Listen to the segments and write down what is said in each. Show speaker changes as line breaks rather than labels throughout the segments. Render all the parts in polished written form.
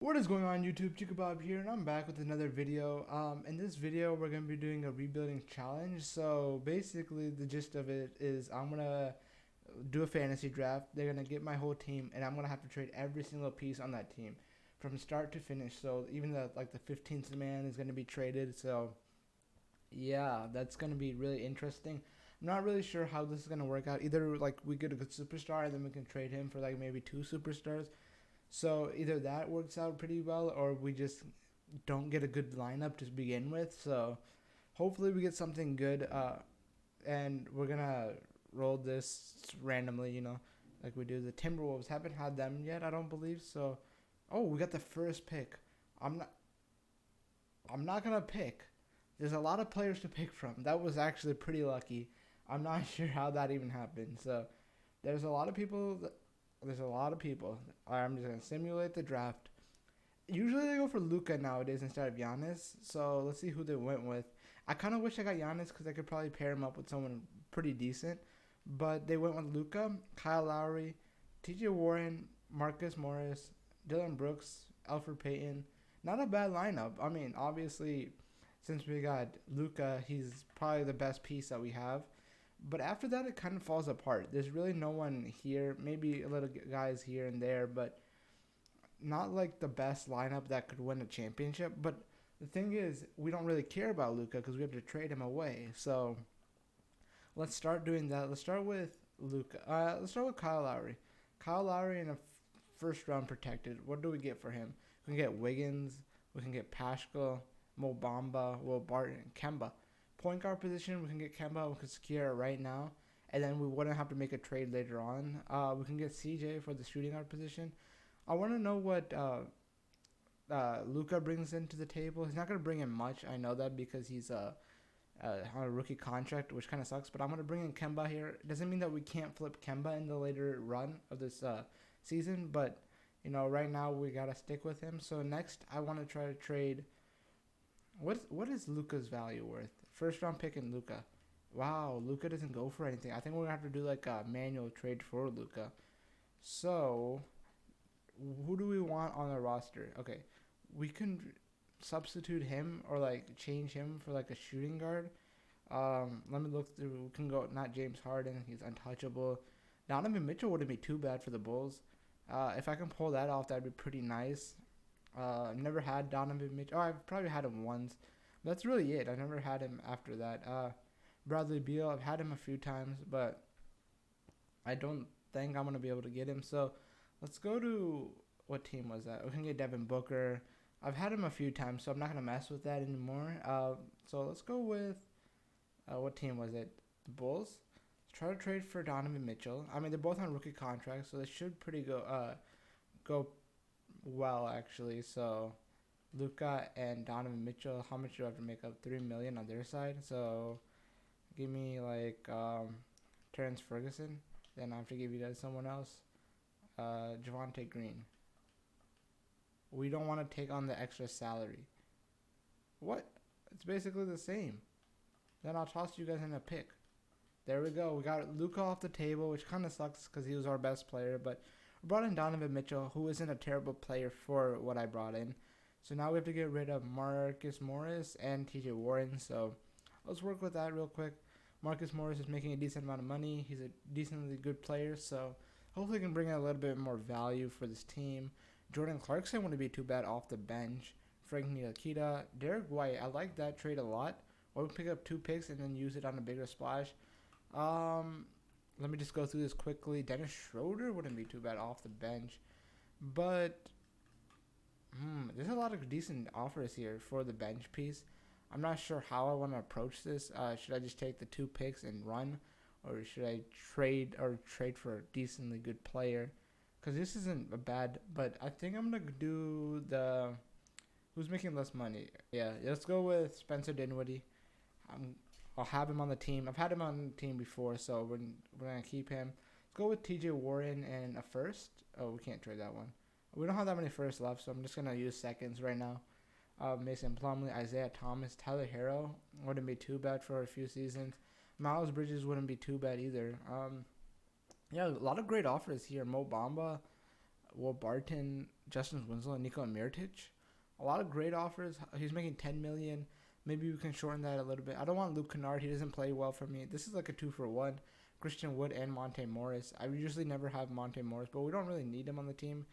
What is going on YouTube? Chikabob here, and I'm back with another video. In this video, we're going to be doing a rebuilding challenge. So basically, the gist of it is I'm going to do a fantasy draft. They're going to get my whole team, and I'm going to have to trade every single piece on that team from start to finish. So even the 15th man is going to be traded. So yeah, that's going to be really interesting. I'm not really sure how this is going to work out. Either like we get a good superstar and then we can trade him for like maybe two superstars, so either that works out pretty well, or we just don't get a good lineup to begin with. So hopefully we get something good, and we're gonna roll this randomly, like we do the Timberwolves. Haven't had them yet, I don't believe. So, oh, we got the first pick. I'm not. I'm not gonna pick. There's a lot of players to pick from. That was actually pretty lucky. I'm not sure how that even happened. So there's a lot of people. There's a lot of people. I'm just gonna simulate the draft. Usually they go for Luka nowadays instead of Giannis. So let's see who they went with. I kind of wish I got Giannis because I could probably pair him up with someone pretty decent. But they went with Luka, Kyle Lowry, T.J. Warren, Marcus Morris, Dylan Brooks, Alfred Payton. Not a bad lineup. I mean, obviously, since we got Luka, he's probably the best piece that we have. But after that, it kind of falls apart. There's really no one here. Maybe a little guys here and there, but not like the best lineup that could win a championship. But the thing is, we don't really care about Luka because we have to trade him away. So let's start doing that. Let's start with Luka. Let's start with Kyle Lowry. Kyle Lowry in a first round protected. What do we get for him? We can get Wiggins. We can get Pashko, Mo Bamba, Will Barton, Kemba. Point guard position, we can get Kemba. We can secure it right now, and then we wouldn't have to make a trade later on. We can get CJ for the shooting guard position. I want to know what Luka brings into the table. He's not going to bring in much. I know that because he's on a rookie contract, which kind of sucks. But I'm going to bring in Kemba here. It doesn't mean that we can't flip Kemba in the later run of this season, but right now we gotta stick with him. So next, I want to try to trade. What is Luka's value worth? First round pick in Luka. Wow, Luka doesn't go for anything. I think we're gonna have to do like a manual trade for Luka. So who do we want on the roster? Okay, we can substitute him or like change him for like a shooting guard. Let me look through. We can go not James Harden. He's untouchable. Donovan Mitchell wouldn't be too bad for the Bulls. If I can pull that off, that'd be pretty nice. I've never had Donovan Mitchell. Oh, I've probably had him once. That's really it. I never had him after that. Bradley Beal, I've had him a few times, but I don't think I'm gonna be able to get him. So let's go to what team was that? We can get Devin Booker. I've had him a few times, so I'm not gonna mess with that anymore. So let's go with what team was it? The Bulls. Let's try to trade for Donovan Mitchell. I mean, they're both on rookie contracts, so they should pretty go well actually. So Luka and Donovan Mitchell, how much do I have to make up? 3 million on their side. So give me like Terrence Ferguson. Then I have to give you guys someone else. Javante Green. We don't want to take on the extra salary. What? It's basically the same. Then I'll toss you guys in a pick. There we go. We got Luka off the table, which kind of sucks because he was our best player. But we brought in Donovan Mitchell, who isn't a terrible player for what I brought in. So now we have to get rid of Marcus Morris and T.J. Warren. So let's work with that real quick. Marcus Morris is making a decent amount of money. He's a decently good player. So hopefully he can bring in a little bit more value for this team. Jordan Clarkson wouldn't be too bad off the bench. Frank Ntilikina, Derek White. I like that trade a lot. Or we pick up two picks and then use it on a bigger splash. Um, Let me just go through this quickly. Dennis Schroeder wouldn't be too bad off the bench, but there's a lot of decent offers here for the bench piece. I'm not sure how I want to approach this. Should I just take the two picks and run, or should I trade for a decently good player? Because this isn't a bad, but I think I'm gonna do the who's making less money. Yeah, let's go with Spencer Dinwiddie. I'm I'll have him on the team. I've had him on the team before, so we're gonna keep him. Let's go with T.J. Warren and a first. Oh, we can't trade that one. We don't have that many firsts left, so I'm just gonna use seconds right now. Mason Plumlee, Isaiah Thomas, Tyler Hero wouldn't be too bad for a few seasons. Miles Bridges wouldn't be too bad either. Yeah, a lot of great offers here. Mo Bamba, Will Barton, Justin Winslow, and Nico Mirotic. A lot of great offers. He's making 10 million. Maybe we can shorten that a little bit. I don't want Luke Kennard. He doesn't play well for me. This is like a 2-for-1. Christian Wood and Monte Morris. I usually never have Monte Morris, but we don't really need him on the team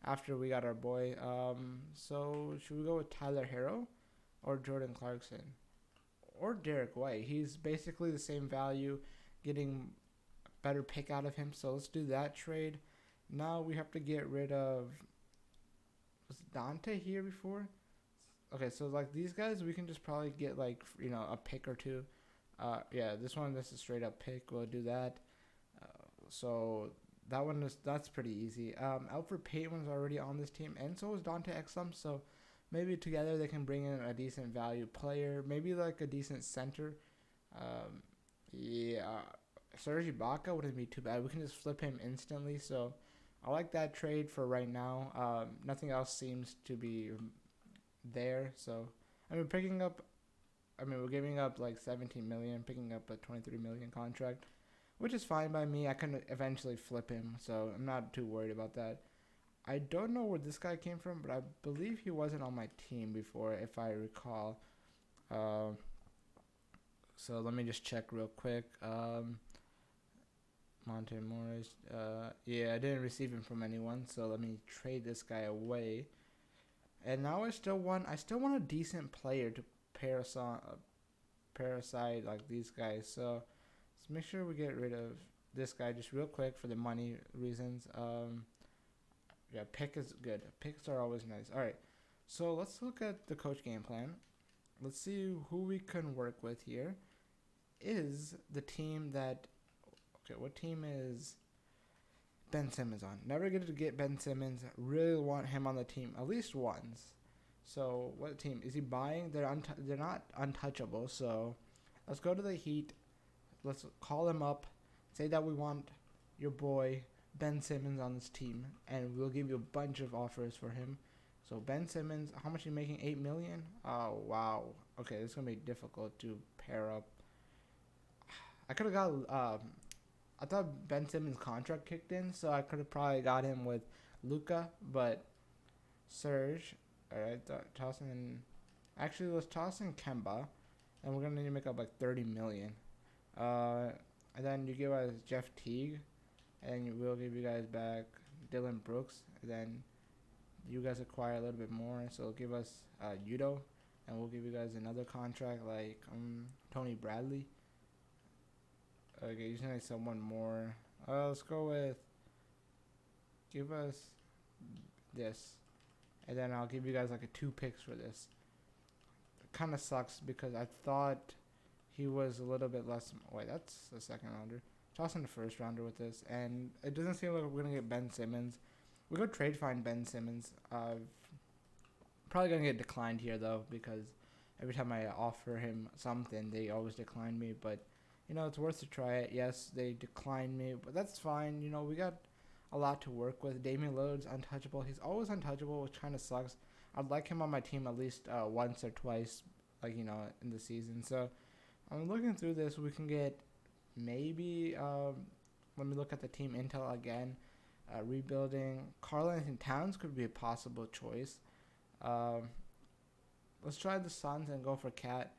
after we got our boy. So should we go with Tyler Harrow or Jordan Clarkson or Derek White? He's basically the same value, getting better pick out of him. So let's do that trade. Now we have to get rid of, was Dante here before? Okay, so like these guys, we can just probably get like, a pick or two. Yeah, this is straight up pick. We'll do that. So that's pretty easy. Alfred Payton was already on this team, and so was Dante Exum. So maybe together they can bring in a decent value player, maybe like a decent center. Yeah, Serge Ibaka wouldn't be too bad. We can just flip him instantly. So I like that trade for right now. Nothing else seems to be there. So we're giving up like 17 million, picking up a 23 million contract, which is fine by me. I can eventually flip him, so I'm not too worried about that. I don't know where this guy came from, but I believe he wasn't on my team before, if I recall. So let me just check real quick. Monte Morris. Yeah, I didn't receive him from anyone, so let me trade this guy away. And now I still want a decent player to pair aside like these guys. So let's make sure we get rid of this guy just real quick for the money reasons. Yeah, pick is good. Picks are always nice. All right, so let's look at the coach game plan. Let's see who we can work with here. Is the team that, okay, what team is Ben Simmons on? Never get to get Ben Simmons. Really want him on the team at least once. So what team is he buying? They're not untouchable. So let's go to the Heat. Let's call them up. Say that we want your boy Ben Simmons on this team, and we'll give you a bunch of offers for him. So Ben Simmons, how much are you making? 8 million? Oh wow. Okay, this is gonna be difficult to pair up. I could have got. I thought Ben Simmons' contract kicked in, so I could have probably got him with Luka, but Serge. All right, tossing in. Actually, let's toss in Kemba, and we're gonna need to make up like 30 million. And then you give us Jeff Teague, and we'll give you guys back Dylan Brooks. And then you guys acquire a little bit more, so give us Udo, and we'll give you guys another contract like Tony Bradley. Okay, you just need someone more. Let's go with. Give us this, and then I'll give you guys like a 2 picks for this. It kind of sucks because I thought he was a little bit less. Wait, that's the second rounder. Tossing the first rounder with this, and it doesn't seem like we're gonna get Ben Simmons. We go trade find Ben Simmons. Probably gonna get declined here though, because every time I offer him something, they always decline me. But it's worth to try it. Yes, they declined me, but that's fine. We got a lot to work with. Damian Lillard's untouchable. He's always untouchable, which kind of sucks. I'd like him on my team at least once or twice, in the season. So I'm looking through this. We can get maybe. Let me look at the team intel again. Rebuilding. Karl-Anthony Towns could be a possible choice. Let's try the Suns and go for Cat.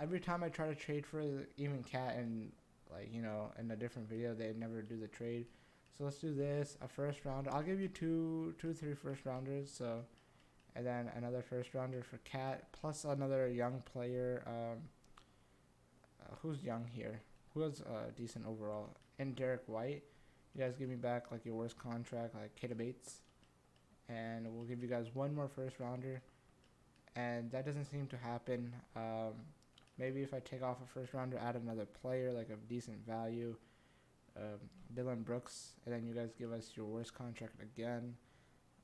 Every time I try to trade for even Cat and in a different video, they never do the trade. So let's do this. A first rounder. I'll give you two, 3 first rounders. So, and then another first rounder for Cat plus another young player. Who's young here? Who has decent overall? And Derek White. You guys give me back like your worst contract, like Keita Bates, and we'll give you guys one more first rounder. And that doesn't seem to happen. Maybe if I take off a first rounder, add another player like a decent value, Dylan Brooks, and then you guys give us your worst contract again,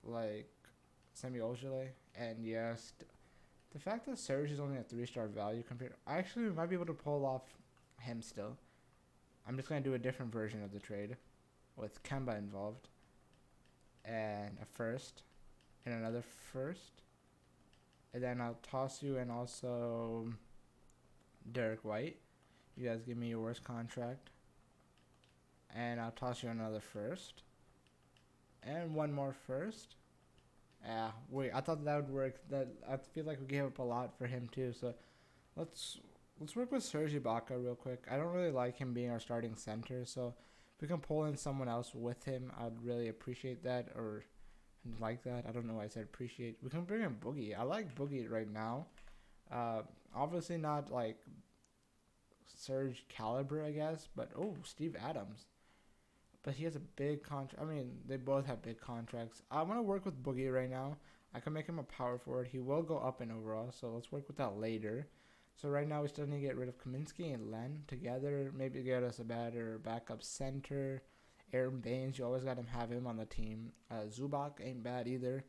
like Semi Ojeleye. And yes, the fact that Serge is only a 3-star value compared, I actually might be able to pull off him still. I'm just gonna do a different version of the trade, with Kemba involved, and a first, and another first, and then I'll toss you in also Derek White. You guys give me your worst contract, and I'll toss you another first, And one more first. Yeah, wait, I thought that would work. That I feel like we gave up a lot for him too. So let's let's work with Serge Ibaka real quick. I don't really like him being our starting center, so if we can pull in someone else with him, I'd really appreciate that or like that. I don't know why I said appreciate. We can bring in Boogie. I like Boogie right now. Uh, Obviously not like Serge caliber, I guess, but oh, Steve Adams. But he has a big contract. I mean, they both have big contracts. I'm gonna work with Boogie right now. I can make him a power forward. He will go up in overall, so let's work with that later. So right now we still need to get rid of Kaminsky and Len together. Maybe get us a better backup center. Aaron Baines, you always got to have him on the team. Zubac ain't bad either.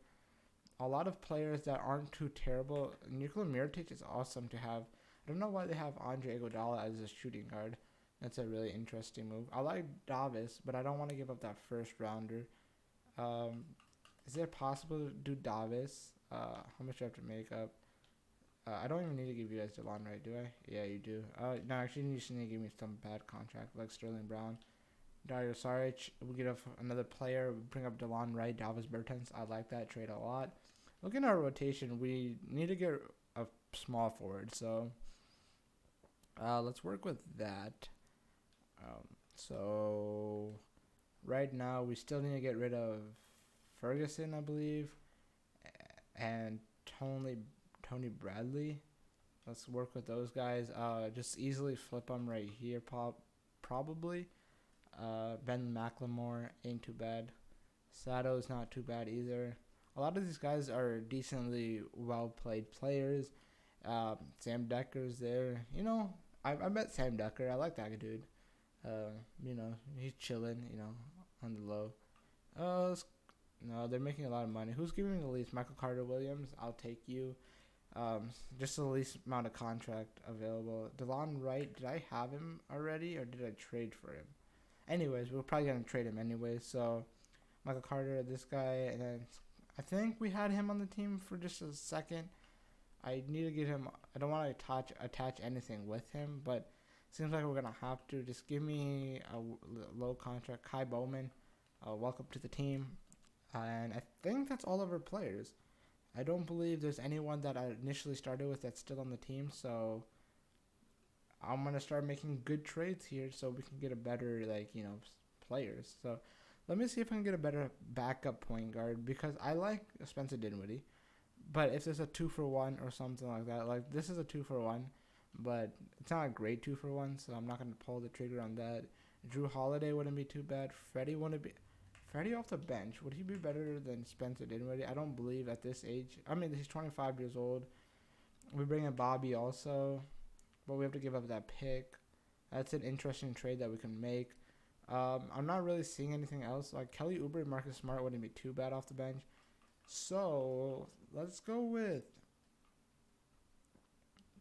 A lot of players that aren't too terrible. Nikola Mirotic is awesome to have. I don't know why they have Andre Iguodala as a shooting guard. That's a really interesting move. I like Davis, but I don't want to give up that first rounder. Um, is it possible to do Davis? How much do I have to make up? I don't even need to give you guys DeLon Wright, do I? Yeah, you do. No, actually, you just need to give me some bad contract like Sterling Brown. Dario Saric, we get another player, we bring up DeLon Wright, Davis Bertans. I like that trade a lot. Looking at our rotation, we need to get a small forward, so let's work with that. So right now we still need to get rid of Ferguson, I believe, and Tony Bradley. Let's work with those guys. Just easily flip them right here, probably. Ben McLemore ain't too bad. Sato's not too bad either. A lot of these guys are decently well played players. Sam Decker's there. I met Sam Decker. I like that dude. He's chilling, on the low. No, they're making a lot of money. Who's giving me the least? Michael Carter Williams. I'll take you. Just the least amount of contract available. DeLon Wright, did I have him already or did I trade for him? Anyways, we're probably going to trade him anyway. So, Michael Carter, this guy, and then I think we had him on the team for just a second. I need to get him. I don't want to attach anything with him, but seems like we're going to have to. Just give me a low contract. Kai Bowman, welcome to the team. And I think that's all of our players. I don't believe there's anyone that I initially started with that's still on the team, so I'm going to start making good trades here so we can get a better, players. So let me see if I can get a better backup point guard because I like Spencer Dinwiddie. But if there's a 2-for-1 or something like that, like this is a 2-for-1, but it's not a great 2-for-1, so I'm not going to pull the trigger on that. Drew Holiday wouldn't be too bad. Freddie off the bench, would he be better than Spencer Dinwiddie? I don't believe at this age. I mean, he's 25 years old. We bring in Bobby also, but we have to give up that pick. That's an interesting trade that we can make. I'm not really seeing anything else. Like Kelly Oubre and Marcus Smart wouldn't be too bad off the bench. So let's go with.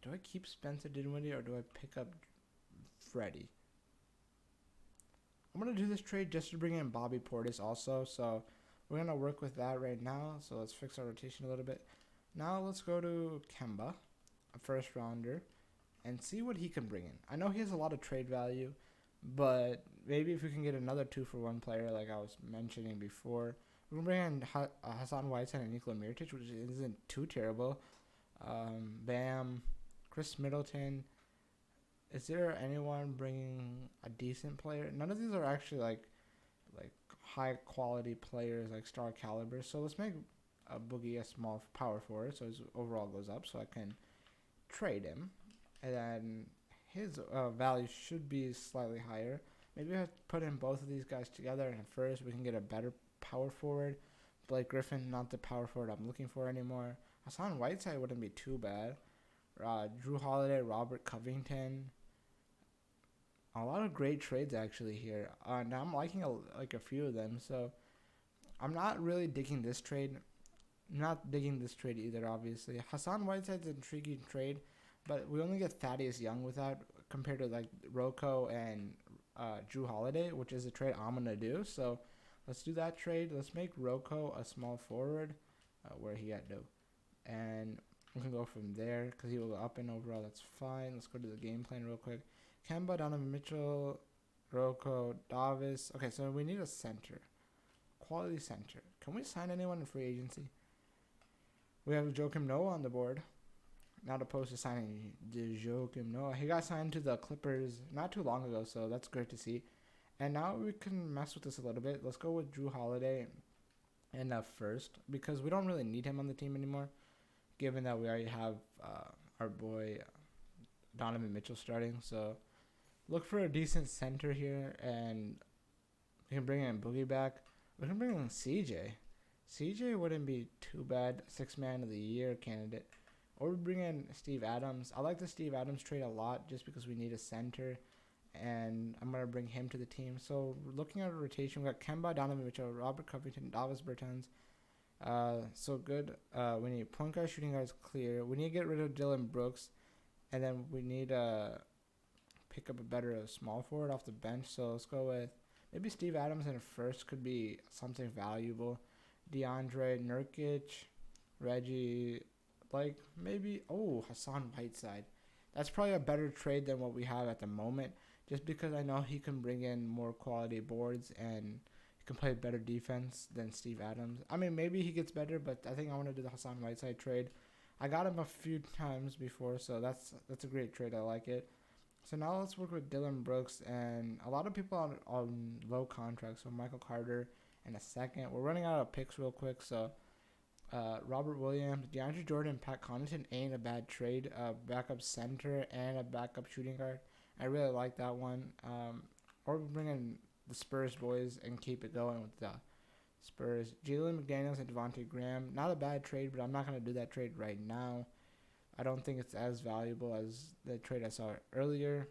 Do I keep Spencer Dinwiddie or do I pick up Freddie? I'm going to do this trade just to bring in Bobby Portis also. So we're going to work with that right now. So let's fix our rotation a little bit. Now let's go to Kemba, a first rounder, and see what he can bring in. I know he has a lot of trade value, but maybe if we can get another 2-for-1 player like I was mentioning before. We can bring in Hassan Whiteside and Nikola Mirotic, which isn't too terrible. Bam, Chris Middleton. Is there anyone bringing a decent player? None of these are actually like high quality players, like star caliber. So let's make a Boogie a small power forward, so his overall goes up, so I can trade him, and then his value should be slightly higher. Maybe I put in both of these guys together, and first we can get a better power forward. Blake Griffin, not the power forward I'm looking for anymore. Hassan Whiteside wouldn't be too bad. Drew Holiday, Robert Covington. A lot of great trades actually here. Now I'm liking a few of them, so I'm not really digging this trade. Not digging this trade either, obviously. Hassan Whiteside's an intriguing trade, but we only get Thaddeus Young with that compared to like Rocco and Drew Holiday, which is a trade I'm gonna do. So let's do that trade. Let's make Rocco a small forward, where he at though, and we can go from there because he will go up and overall. That's fine. Let's go to the game plan real quick. Kemba, Donovan Mitchell, Rocco, Davis. Okay, so we need a center. quality center. Can we sign anyone in free agency? We have Joakim Noah on the board. Not opposed to signing Joakim Noah. He got signed to the Clippers not too long ago, so that's great to see. And now we can mess with this a little bit. Let's go with Drew Holiday in first, because we don't really need him on the team anymore, given that we already have our boy Donovan Mitchell starting. So look for a decent center here, and we can bring in Boogie back. We can bring in CJ. CJ wouldn't be too bad. 6th man of the year candidate. Or we bring in Steve Adams. I like the Steve Adams trade a lot just because we need a center, and I'm going to bring him to the team. So looking at a rotation, we got Kemba, Donovan Mitchell, Robert Covington, Davis Bertans. So good. We need point guard, shooting guards clear. We need to get rid of Dylan Brooks, and then we need to pick up a better small forward off the bench. So let's go with maybe Steve Adams in first could be something valuable. DeAndre, Nurkic, Reggie, like maybe, Hassan Whiteside. That's probably a better trade than what we have at the moment, just because I know he can bring in more quality boards and he can play better defense than Steve Adams. I mean, maybe he gets better, but I think I want to do the Hassan Whiteside trade. I got him a few times before, so that's a great trade. I like it. So now let's work with Dylan Brooks and a lot of people on low contracts. So Michael Carter in a second. We're running out of picks real quick, so Robert Williams, DeAndre Jordan, Pat Connaughton ain't a bad trade. Backup center and a backup shooting guard. I really like that one. Or we bring in the Spurs boys and keep it going with the Spurs. Jalen McDaniels and Devontae Graham. Not a bad trade, but I'm not going to do that trade right now. I don't think it's as valuable as the trade I saw earlier.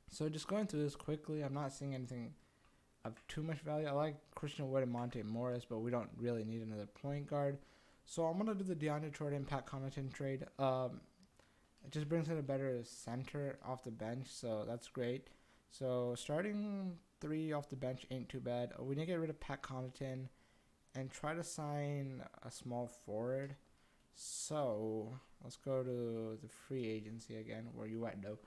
So just going through this quickly, I'm not seeing anything of too much value. I like Christian Wood and Monte Morris, but we don't really need another point guard. So I'm going to do the DeAndre Jordan, Pat Connaughton trade. It just brings in a better center off the bench, so that's great. So starting 3 off the bench ain't too bad. We need to get rid of Pat Connaughton and try to sign a small forward. So let's go to the free agency again. Where you at, though?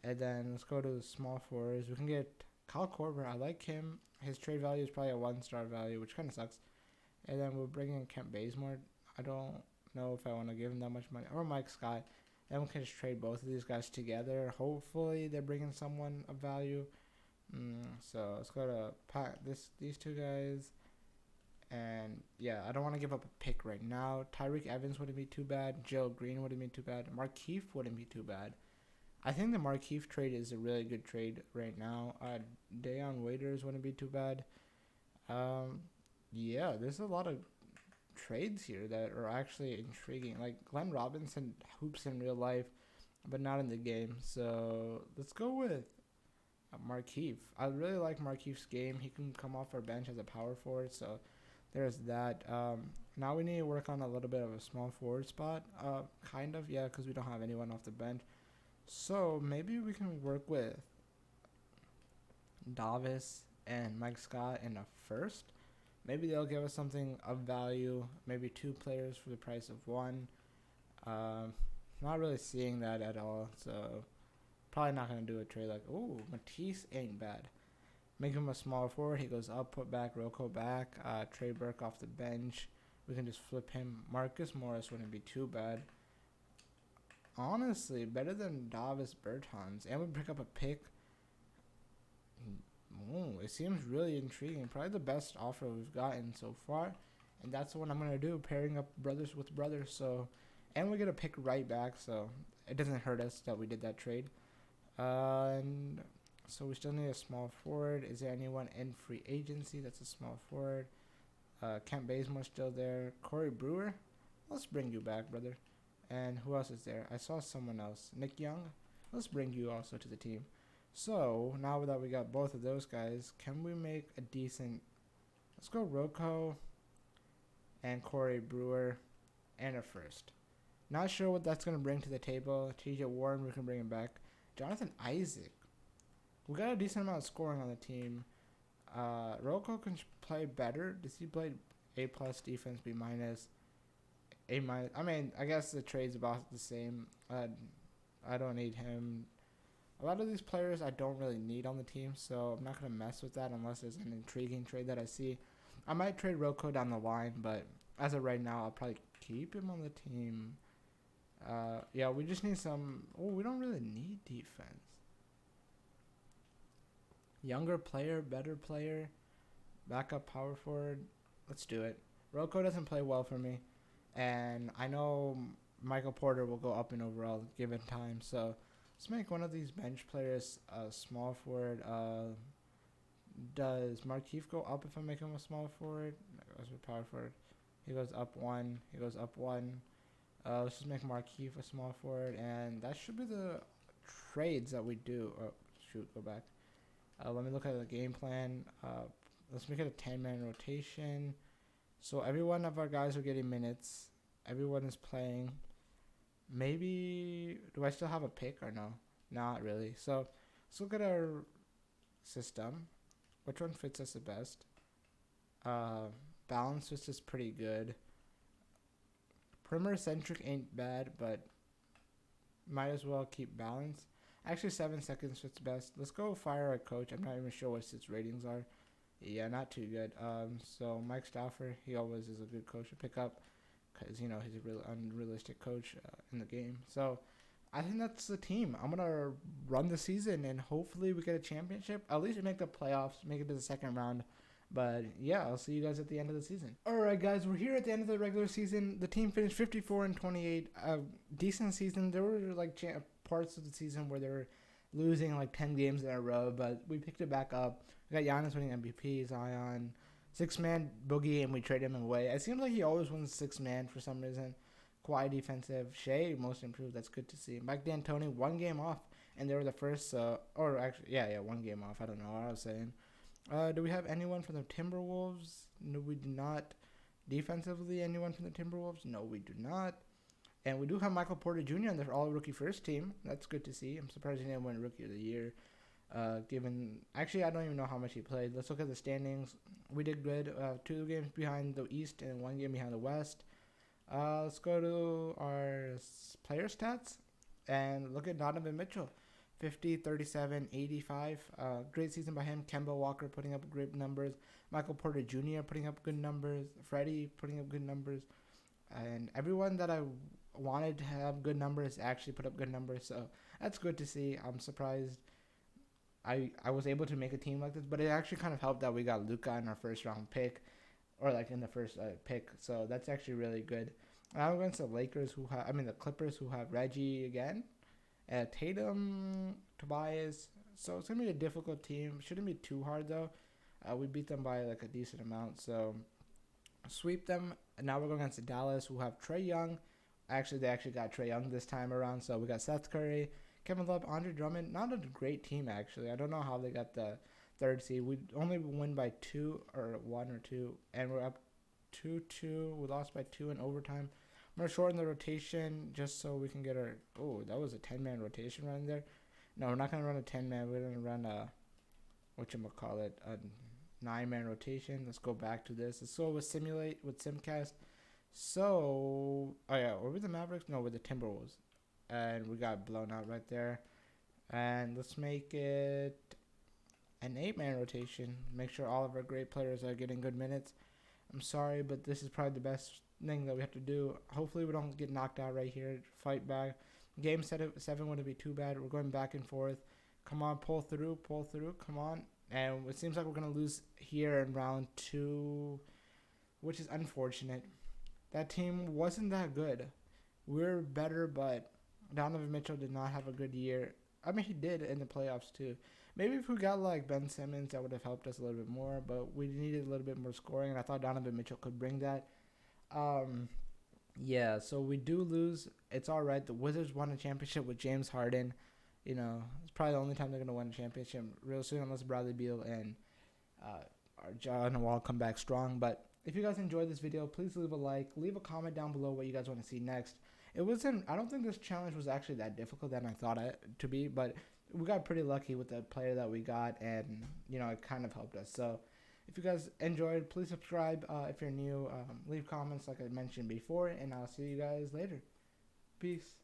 And then let's go to the small forwards. We can get Kyle Korver. I like him. His trade value is probably a 1-star value, which kind of sucks. And then we'll bring in Kent Bazemore. I don't know if I want to give him that much money. Or Mike Scott. Then we can just trade both of these guys together. Hopefully they're bringing someone of value. So let's go to these two guys. And yeah, I don't want to give up a pick right now. Tyreek Evans wouldn't be too bad. Joe Green wouldn't be too bad. Markieff wouldn't be too bad. I think the Markieff trade is a really good trade right now. Deion Waiters wouldn't be too bad. Yeah, there's a lot of trades here that are actually intriguing. Like Glenn Robinson hoops in real life, but not in the game. So let's go with Markieff. I really like Markieff's game. He can come off our bench as a power forward. So there's that. Now we need to work on a little bit of a small forward spot. Kind of, yeah, because we don't have anyone off the bench. So maybe we can work with Davis and Mike Scott in a first. Maybe they'll give us something of value. Maybe 2 players for the price of 1. Not really seeing that at all. So probably not going to do a trade like, Matisse ain't bad. Make him a small forward. He goes up, put back, Rocco back. Trey Burke off the bench. We can just flip him. Marcus Morris wouldn't be too bad. Honestly, better than Davis Bertans. And we pick up a pick. It seems really intriguing. Probably the best offer we've gotten so far. And that's the one I'm going to do. Pairing up brothers with brothers. So, and we get a pick right back. So it doesn't hurt us that we did that trade. And so we still need a small forward. Is there anyone in free agency that's a small forward? Kent Bazemore still there. Corey Brewer. Let's bring you back, brother. And who else is there? I saw someone else. Nick Young. Let's bring you also to the team. So, now that we got both of those guys, can we make a decent... Let's go Rocco and Corey Brewer and a first. Not sure what that's going to bring to the table. TJ Warren, we can bring him back. Jonathan Isaac. We got a decent amount of scoring on the team. Rocco can play better. Does he play A+ defense, B-? A-. I mean, I guess the trade's about the same. I don't need him. A lot of these players I don't really need on the team, so I'm not going to mess with that unless there's an intriguing trade that I see. I might trade Roko down the line, but as of right now, I'll probably keep him on the team. Yeah, we just need some. Oh, we don't really need defense. Younger player, better player, backup power forward. Let's do it. Roko doesn't play well for me, and I know Michael Porter will go up in overall given time. So let's make one of these bench players a small forward. Does Markieff go up if I make him a small forward? No, goes with power forward. He goes up one. He goes up one. Let's just make Markieff a small forward, and that should be the trades that we do. Oh, shoot, go back. Let me look at the game plan. Let's make it a 10-man rotation. So every one of our guys are getting minutes. Everyone is playing. Maybe, do I still have a pick or no? Not really. So let's look at our system. Which one fits us the best? Balance fits is pretty good. Perimeter centric ain't bad, but might as well keep balance. Actually, 7 seconds fits best. Let's go fire our coach. I'm not even sure what his ratings are. Yeah, not too good. So Mike Stauffer, he always is a good coach to pick up because, you know, he's a real unrealistic coach in the game. So I think that's the team. I'm going to run the season and hopefully we get a championship. At least we make the playoffs, make it to the second round. But yeah, I'll see you guys at the end of the season. All right, guys, we're here at the end of the regular season. The team finished 54-28. A decent season. There were like parts of the season where they were losing like 10 games in a row, but we picked it back up. We got Giannis winning MVP, Zion, 6-man Boogie, and we traded him away. It seems like he always wins 6-man for some reason. Quiet defensive. Shea, most improved. That's good to see. Mike D'Antoni, 1 game off, and they were the first, or actually, yeah, 1 game off. I don't know what I was saying. Do we have anyone from the Timberwolves? No, we do not. Defensively, anyone from the Timberwolves? No, we do not. And we do have Michael Porter Jr. on the all-rookie first team. That's good to see. I'm surprised he didn't win Rookie of the Year. Actually, I don't even know how much he played. Let's look at the standings. We did good. 2 games behind the East and 1 game behind the West. Let's go to our player stats and look at Donovan Mitchell. 50, 37, 85. Great season by him. Kemba Walker putting up great numbers. Michael Porter Jr. putting up good numbers. Freddie putting up good numbers. And everyone that I wanted to have good numbers actually put up good numbers. So that's good to see. I'm surprised I was able to make a team like this. But it actually kind of helped that we got Luka in our first round pick. Or like in the first pick. So that's actually really good. Now against the the Clippers who have Reggie again. Tatum, Tobias. So it's going to be a difficult team. Shouldn't be too hard, though. We beat them by like a decent amount. So sweep them. And now we're going against the Dallas who have Trae Young. They actually got Trae Young this time around. So we got Seth Curry, Kevin Love, Andre Drummond. Not a great team, actually. I don't know how they got the 3rd seed. We only win by 2 or 1 or 2. And we're up 2-2. We lost by 2 in overtime. I'm going to shorten the rotation just so we can get our... Oh, that was a 10-man rotation right there. No, we're not going to run a 10-man. We're going to run a... a 9-man rotation. Let's go back to this. Let's go with Simulate with Simcast. So... Oh, yeah. Were we the Mavericks? No, we're the Timberwolves. And we got blown out right there. And let's make it an 8-man rotation. Make sure all of our great players are getting good minutes. I'm sorry, but this is probably the best thing that we have to do. Hopefully we don't get knocked out right here. Fight back. Game 7 wouldn't be too bad. We're going back and forth. Come on, pull through. Come on. And it seems like we're going to lose here in round 2, which is unfortunate. That team wasn't that good. We're better, but Donovan Mitchell did not have a good year. I mean, he did in the playoffs too. Maybe if we got like Ben Simmons, that would have helped us a little bit more, but we needed a little bit more scoring, and I thought Donovan Mitchell could bring that. Yeah, so we do lose. It's all right. The Wizards won a championship with James Harden. You know, it's probably the only time they're going to win a championship real soon, unless Bradley Beal and our John Wall come back strong. But if you guys enjoyed this video, please leave a like. Leave a comment down below what you guys want to see next. I don't think this challenge was actually that difficult than I thought it to be, but we got pretty lucky with the player that we got, and, you know, it kind of helped us. So if you guys enjoyed, please subscribe. If you're new, leave comments like I mentioned before, and I'll see you guys later. Peace.